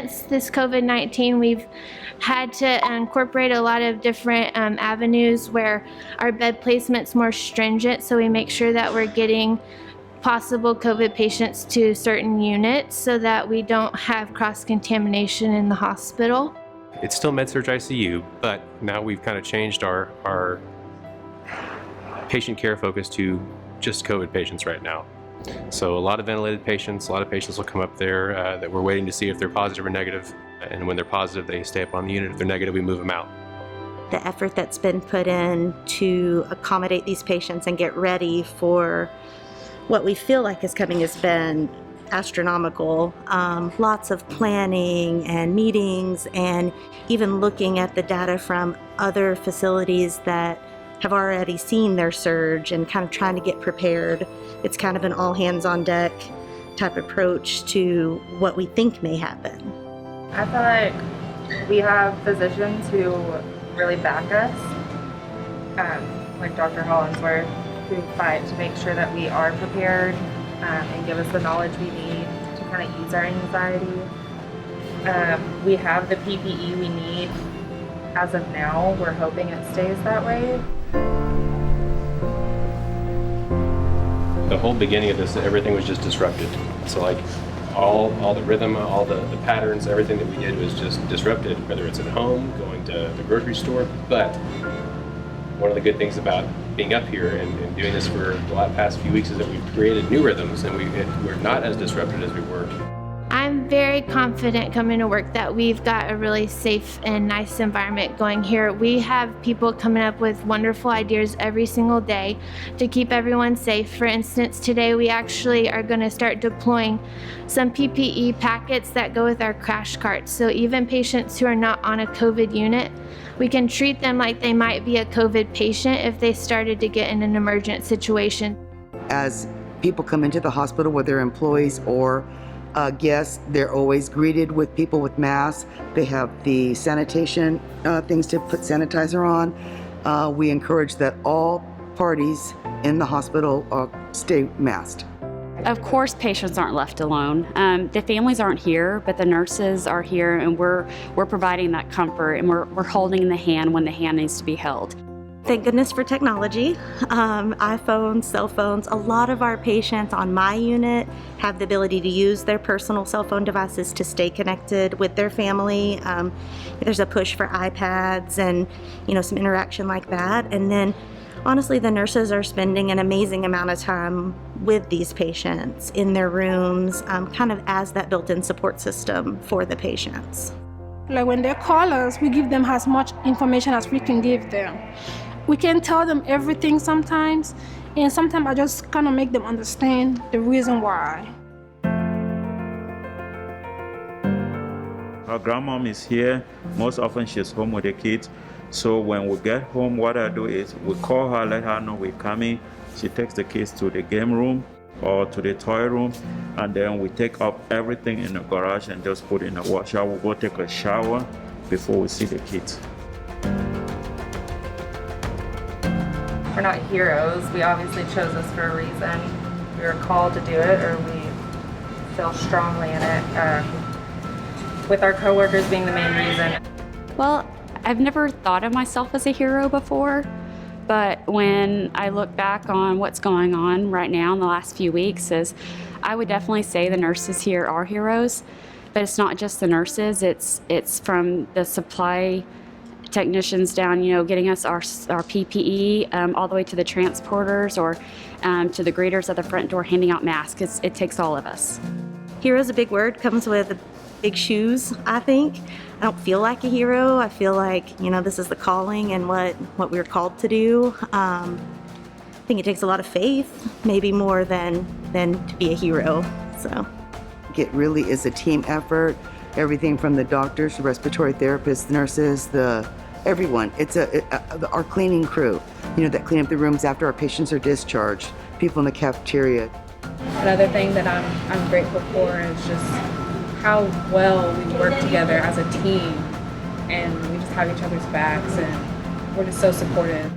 since this COVID-19, we've had to incorporate a lot of different avenues where our bed placement's more stringent, so we make sure that we're getting possible COVID patients to certain units so that we don't have cross-contamination in the hospital. It's still med-surg ICU, but now we've kind of changed our patient care focus to just COVID patients right now. So a lot of ventilated patients, a lot of patients will come up there that we're waiting to see if they're positive or negative. And when they're positive, they stay up on the unit. If they're negative, we move them out. The effort that's been put in to accommodate these patients and get ready for what we feel like is coming has been astronomical. Lots of planning and meetings, and even looking at the data from other facilities that have already seen their surge and kind of trying to get prepared. It's kind of an all hands on deck type approach to what we think may happen. I feel like we have physicians who really back us, like Dr. Hollinsworth, who fight to make sure that we are prepared and give us the knowledge we need to kind of ease our anxiety. We have the PPE we need as of now. We're hoping it stays that way. The whole beginning of this, everything was just disrupted. So like all the rhythm, all the patterns, everything that we did was just disrupted, whether it's at home, going to the grocery store. But one of the good things about being up here and doing this for the past few weeks is that we've created new rhythms, and we're not as disrupted as we were. I'm very confident coming to work that we've got a really safe and nice environment going here. We have people coming up with wonderful ideas every single day to keep everyone safe. For instance, today we actually are going to start deploying some PPE packets that go with our crash carts. So even patients who are not on a COVID unit, we can treat them like they might be a COVID patient if they started to get in an emergent situation. As people come into the hospital, whether employees or guests, they're always greeted with people with masks. They have the sanitation things to put sanitizer on. We encourage that all parties in the hospital stay masked. Of course, patients aren't left alone. The families aren't here, but the nurses are here, and we're providing that comfort, and we're holding the hand when the hand needs to be held. Thank goodness for technology, iPhones, cell phones. A lot of our patients on my unit have the ability to use their personal cell phone devices to stay connected with their family. There's a push for iPads and some interaction like that. And then honestly, the nurses are spending an amazing amount of time with these patients in their rooms, kind of as that built-in support system for the patients. Like when they call us, we give them as much information as we can give them. We can tell them everything sometimes, and sometimes I just kind of make them understand the reason why. Our grandmom is here. Most often she's home with the kids. So when we get home, what I do is we call her, let her know we're coming. She takes the kids to the game room or to the toy room, and then we take up everything in the garage and just put it in the washer. We'll go take a shower before we see the kids. We're not heroes. We obviously chose this for a reason. We were called to do it, or we feel strongly in it, with our coworkers being the main reason. Well, I've never thought of myself as a hero before, but when I look back on what's going on right now in the last few weeks, I would definitely say the nurses here are heroes, but it's not just the nurses, it's from the supply technicians down, getting us our PPE, all the way to the transporters or to the greeters at the front door handing out masks. It takes all of us. Hero is a big word, comes with big shoes, I think. I don't feel like a hero. I feel like, this is the calling and what we're called to do. I think it takes a lot of faith, maybe more than to be a hero. So It really is a team effort. Everything from the doctors, the respiratory therapists, the nurses, everyone. It's our cleaning crew, that clean up the rooms after our patients are discharged, people in the cafeteria. Another thing that I'm grateful for is just how well we work together as a team, and we just have each other's backs, and we're just so supportive.